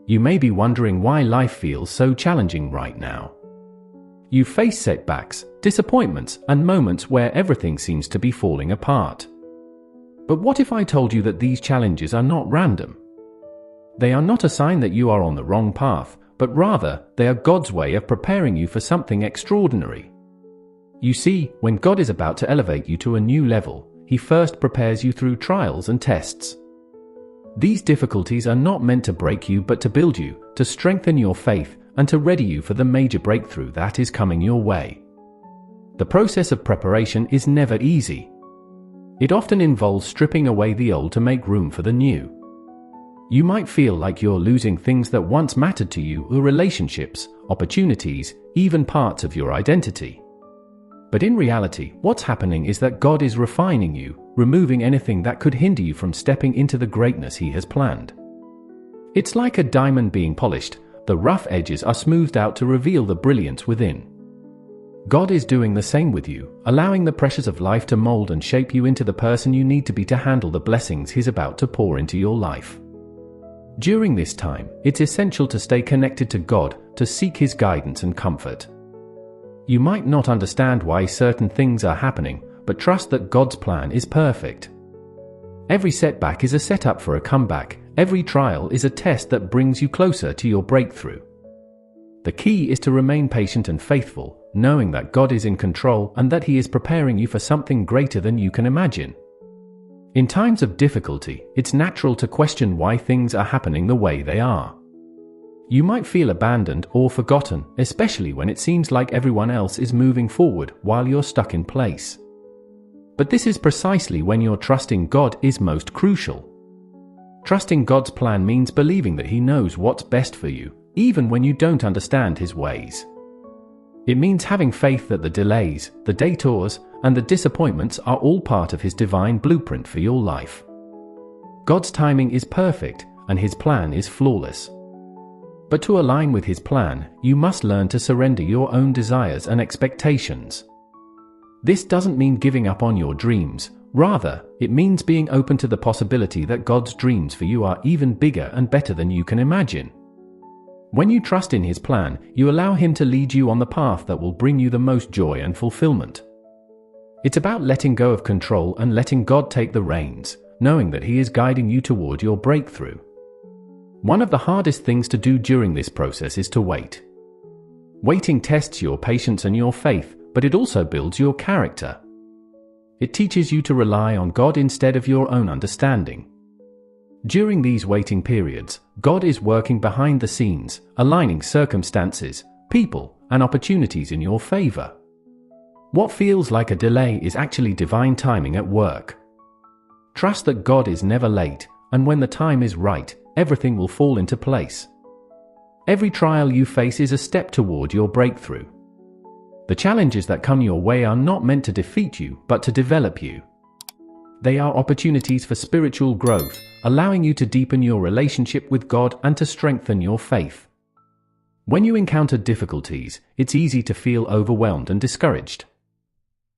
You may be wondering why life feels so challenging right now. You face setbacks, disappointments, and moments where everything seems to be falling apart. But what if I told you that these challenges are not random? They are not a sign that you are on the wrong path, but rather, they are God's way of preparing you for something extraordinary. You see, when God is about to elevate you to a new level, He first prepares you through trials and tests. These difficulties are not meant to break you but to build you, to strengthen your faith, and to ready you for the major breakthrough that is coming your way. The process of preparation is never easy. It often involves stripping away the old to make room for the new. You might feel like you're losing things that once mattered to you, or relationships, opportunities, even parts of your identity. But in reality, what's happening is that God is refining you, removing anything that could hinder you from stepping into the greatness He has planned. It's like a diamond being polished. The rough edges are smoothed out to reveal the brilliance within. God is doing the same with you, allowing the pressures of life to mold and shape you into the person you need to be to handle the blessings He's about to pour into your life. During this time, it's essential to stay connected to God, to seek His guidance and comfort. You might not understand why certain things are happening, but trust that God's plan is perfect. Every setback is a setup for a comeback. Every trial is a test that brings you closer to your breakthrough. The key is to remain patient and faithful, knowing that God is in control and that He is preparing you for something greater than you can imagine. In times of difficulty, it's natural to question why things are happening the way they are. You might feel abandoned or forgotten, especially when it seems like everyone else is moving forward while you're stuck in place. But this is precisely when your trusting God is most crucial. Trusting God's plan means believing that He knows what's best for you, even when you don't understand His ways. It means having faith that the delays, the detours, and the disappointments are all part of His divine blueprint for your life. God's timing is perfect, and His plan is flawless. But to align with His plan, you must learn to surrender your own desires and expectations. This doesn't mean giving up on your dreams. Rather, it means being open to the possibility that God's dreams for you are even bigger and better than you can imagine. When you trust in His plan, you allow Him to lead you on the path that will bring you the most joy and fulfillment. It's about letting go of control and letting God take the reins, knowing that He is guiding you toward your breakthrough. One of the hardest things to do during this process is to wait. Waiting tests your patience and your faith, but it also builds your character. It teaches you to rely on God instead of your own understanding. During these waiting periods, God is working behind the scenes, aligning circumstances, people, and opportunities in your favor. What feels like a delay is actually divine timing at work. Trust that God is never late, and when the time is right, everything will fall into place. Every trial you face is a step toward your breakthrough. The challenges that come your way are not meant to defeat you, but to develop you. They are opportunities for spiritual growth, allowing you to deepen your relationship with God and to strengthen your faith. When you encounter difficulties, it's easy to feel overwhelmed and discouraged.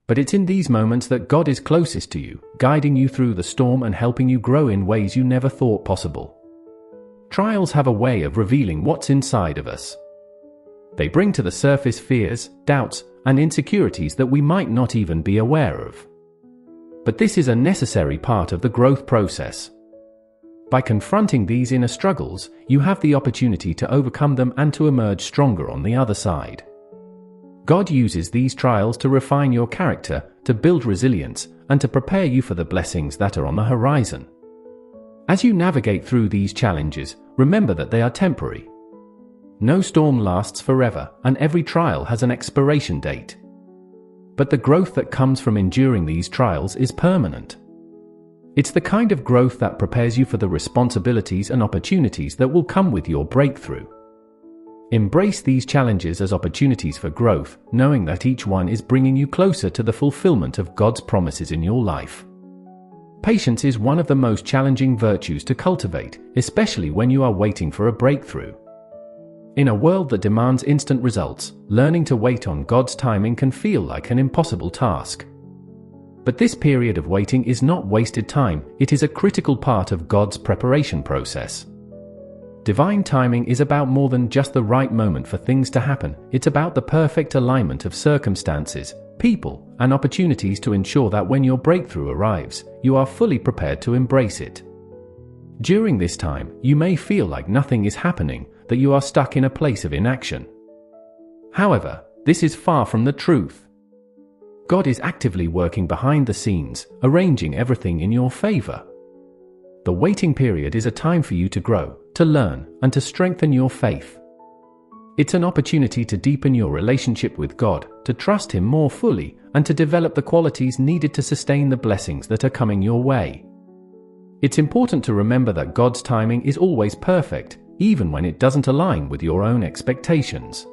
But it's in these moments that God is closest to you, guiding you through the storm and helping you grow in ways you never thought possible. Trials have a way of revealing what's inside of us. They bring to the surface fears, doubts, and insecurities that we might not even be aware of. But this is a necessary part of the growth process. By confronting these inner struggles, you have the opportunity to overcome them and to emerge stronger on the other side. God uses these trials to refine your character, to build resilience, and to prepare you for the blessings that are on the horizon. As you navigate through these challenges, remember that they are temporary. No storm lasts forever, and every trial has an expiration date. But the growth that comes from enduring these trials is permanent. It's the kind of growth that prepares you for the responsibilities and opportunities that will come with your breakthrough. Embrace these challenges as opportunities for growth, knowing that each one is bringing you closer to the fulfillment of God's promises in your life. Patience is one of the most challenging virtues to cultivate, especially when you are waiting for a breakthrough. In a world that demands instant results, learning to wait on God's timing can feel like an impossible task. But this period of waiting is not wasted time, it is a critical part of God's preparation process. Divine timing is about more than just the right moment for things to happen. It's about the perfect alignment of circumstances, people, and opportunities to ensure that when your breakthrough arrives, you are fully prepared to embrace it. During this time, you may feel like nothing is happening, that you are stuck in a place of inaction. However, this is far from the truth. God is actively working behind the scenes, arranging everything in your favor. The waiting period is a time for you to grow, to learn, and to strengthen your faith. It's an opportunity to deepen your relationship with God, to trust Him more fully, and to develop the qualities needed to sustain the blessings that are coming your way. It's important to remember that God's timing is always perfect, even when it doesn't align with your own expectations.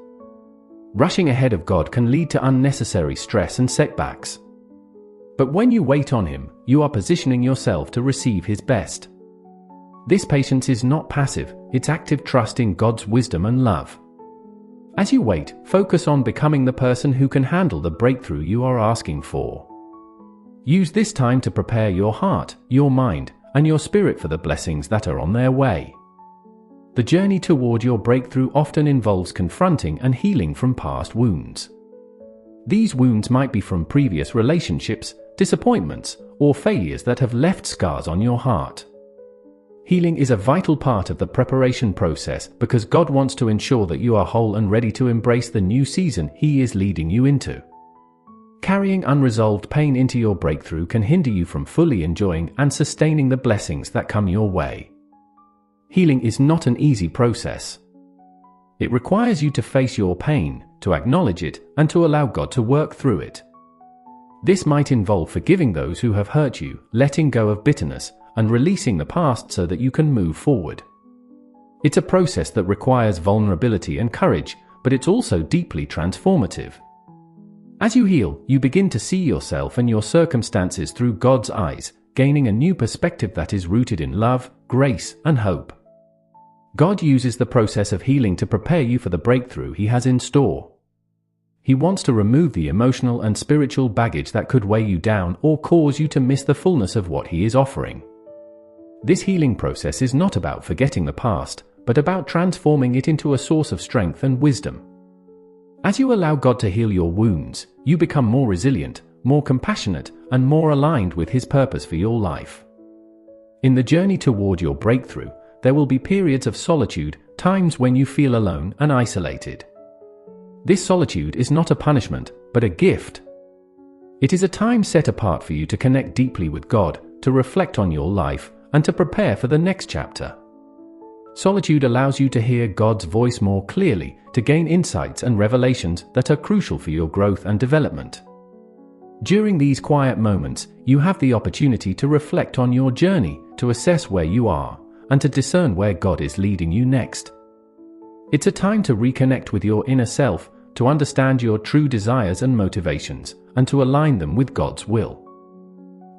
Rushing ahead of God can lead to unnecessary stress and setbacks. But when you wait on Him, you are positioning yourself to receive His best. This patience is not passive, it's active trust in God's wisdom and love. As you wait, focus on becoming the person who can handle the breakthrough you are asking for. Use this time to prepare your heart, your mind, and your spirit for the blessings that are on their way. The journey toward your breakthrough often involves confronting and healing from past wounds. These wounds might be from previous relationships, disappointments, or failures that have left scars on your heart. Healing is a vital part of the preparation process because God wants to ensure that you are whole and ready to embrace the new season He is leading you into. Carrying unresolved pain into your breakthrough can hinder you from fully enjoying and sustaining the blessings that come your way. Healing is not an easy process. It requires you to face your pain, to acknowledge it, and to allow God to work through it. This might involve forgiving those who have hurt you, letting go of bitterness, and releasing the past so that you can move forward. It's a process that requires vulnerability and courage, but it's also deeply transformative. As you heal, you begin to see yourself and your circumstances through God's eyes, gaining a new perspective that is rooted in love, grace, and hope. God uses the process of healing to prepare you for the breakthrough He has in store. He wants to remove the emotional and spiritual baggage that could weigh you down or cause you to miss the fullness of what He is offering. This healing process is not about forgetting the past, but about transforming it into a source of strength and wisdom. As you allow God to heal your wounds, you become more resilient, more compassionate, and more aligned with His purpose for your life. In the journey toward your breakthrough, there will be periods of solitude, times when you feel alone and isolated. This solitude is not a punishment, but a gift. It is a time set apart for you to connect deeply with God, to reflect on your life, and to prepare for the next chapter. Solitude allows you to hear God's voice more clearly, to gain insights and revelations that are crucial for your growth and development. During these quiet moments, you have the opportunity to reflect on your journey, to assess where you are, and to discern where God is leading you next. It's a time to reconnect with your inner self, to understand your true desires and motivations, and to align them with God's will.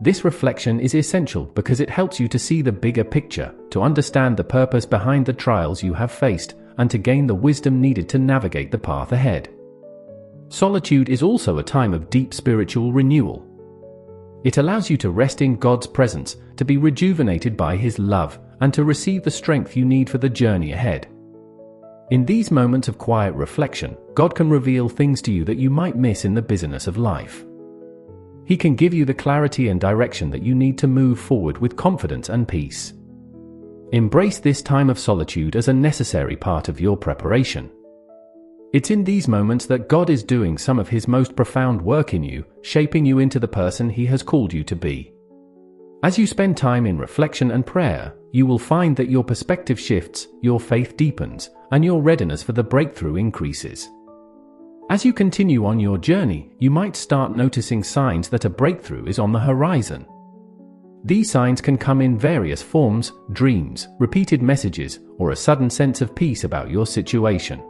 This reflection is essential because it helps you to see the bigger picture, to understand the purpose behind the trials you have faced, and to gain the wisdom needed to navigate the path ahead. Solitude is also a time of deep spiritual renewal. It allows you to rest in God's presence, to be rejuvenated by His love, and to receive the strength you need for the journey ahead. In these moments of quiet reflection, God can reveal things to you that you might miss in the busyness of life. He can give you the clarity and direction that you need to move forward with confidence and peace. Embrace this time of solitude as a necessary part of your preparation. It's in these moments that God is doing some of His most profound work in you, shaping you into the person He has called you to be. As you spend time in reflection and prayer, you will find that your perspective shifts, your faith deepens, and your readiness for the breakthrough increases. As you continue on your journey, you might start noticing signs that a breakthrough is on the horizon. These signs can come in various forms: dreams, repeated messages, or a sudden sense of peace about your situation.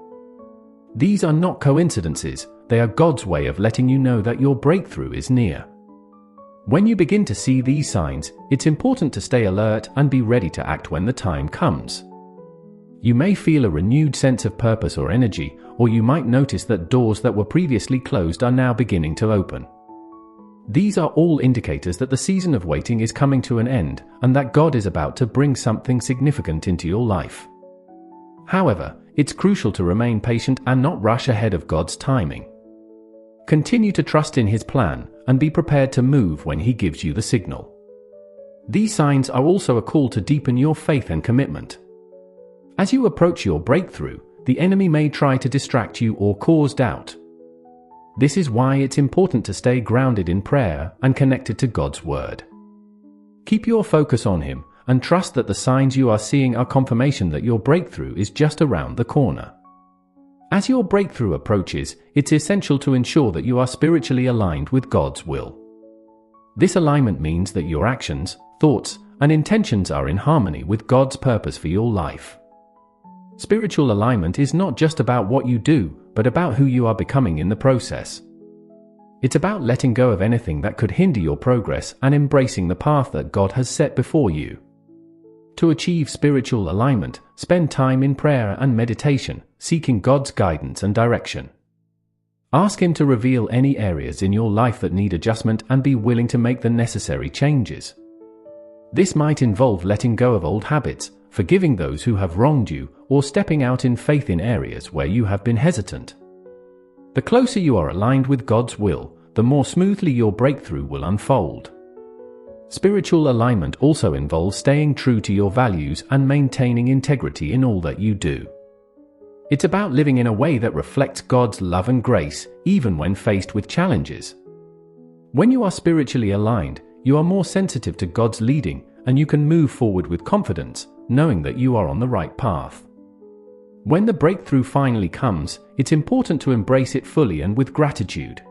These are not coincidences, they are God's way of letting you know that your breakthrough is near. When you begin to see these signs, it's important to stay alert and be ready to act when the time comes. You may feel a renewed sense of purpose or energy, or you might notice that doors that were previously closed are now beginning to open. These are all indicators that the season of waiting is coming to an end, and that God is about to bring something significant into your life. However, it's crucial to remain patient and not rush ahead of God's timing. Continue to trust in His plan and be prepared to move when He gives you the signal. These signs are also a call to deepen your faith and commitment. As you approach your breakthrough, the enemy may try to distract you or cause doubt. This is why it's important to stay grounded in prayer and connected to God's Word. Keep your focus on Him and trust that the signs you are seeing are confirmation that your breakthrough is just around the corner. As your breakthrough approaches, it's essential to ensure that you are spiritually aligned with God's will. This alignment means that your actions, thoughts, and intentions are in harmony with God's purpose for your life. Spiritual alignment is not just about what you do, but about who you are becoming in the process. It's about letting go of anything that could hinder your progress and embracing the path that God has set before you. To achieve spiritual alignment, spend time in prayer and meditation, seeking God's guidance and direction. Ask Him to reveal any areas in your life that need adjustment and be willing to make the necessary changes. This might involve letting go of old habits, forgiving those who have wronged you, or stepping out in faith in areas where you have been hesitant. The closer you are aligned with God's will, the more smoothly your breakthrough will unfold. Spiritual alignment also involves staying true to your values and maintaining integrity in all that you do. It's about living in a way that reflects God's love and grace, even when faced with challenges. When you are spiritually aligned, you are more sensitive to God's leading, and you can move forward with confidence, knowing that you are on the right path. When the breakthrough finally comes, it's important to embrace it fully and with gratitude.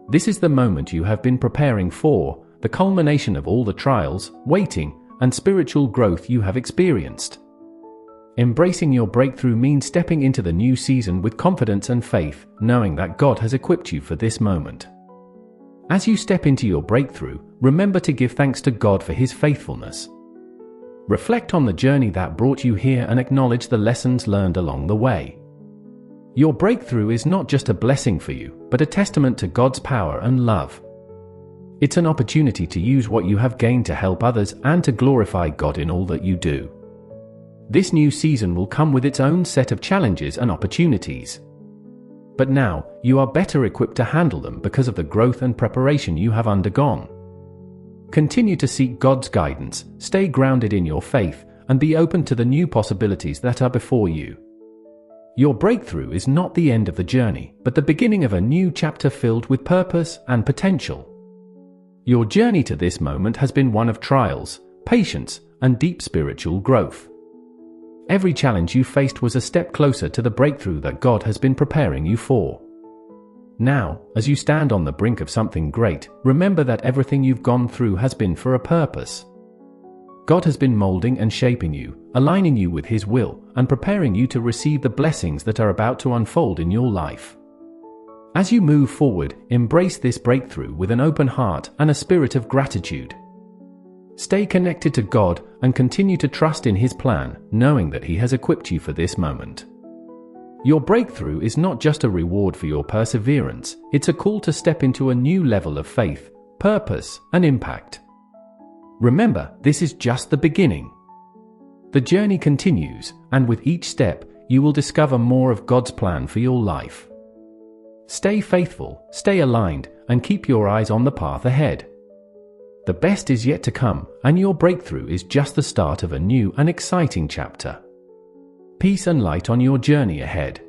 This is the moment you have been preparing for, the culmination of all the trials, waiting, and spiritual growth you have experienced. Embracing your breakthrough means stepping into the new season with confidence and faith, knowing that God has equipped you for this moment. As you step into your breakthrough, remember to give thanks to God for His faithfulness. Reflect on the journey that brought you here and acknowledge the lessons learned along the way. Your breakthrough is not just a blessing for you, but a testament to God's power and love. It's an opportunity to use what you have gained to help others and to glorify God in all that you do. This new season will come with its own set of challenges and opportunities. But now, you are better equipped to handle them because of the growth and preparation you have undergone. Continue to seek God's guidance, stay grounded in your faith, and be open to the new possibilities that are before you. Your breakthrough is not the end of the journey, but the beginning of a new chapter filled with purpose and potential. Your journey to this moment has been one of trials, patience, and deep spiritual growth. Every challenge you faced was a step closer to the breakthrough that God has been preparing you for. Now, as you stand on the brink of something great, remember that everything you've gone through has been for a purpose. God has been molding and shaping you, aligning you with His will, and preparing you to receive the blessings that are about to unfold in your life. As you move forward, embrace this breakthrough with an open heart and a spirit of gratitude. Stay connected to God and continue to trust in His plan, knowing that He has equipped you for this moment. Your breakthrough is not just a reward for your perseverance, it's a call to step into a new level of faith, purpose, and impact. Remember, this is just the beginning. The journey continues, and with each step, you will discover more of God's plan for your life. Stay faithful, stay aligned, and keep your eyes on the path ahead. The best is yet to come, and your breakthrough is just the start of a new and exciting chapter. Peace and light on your journey ahead.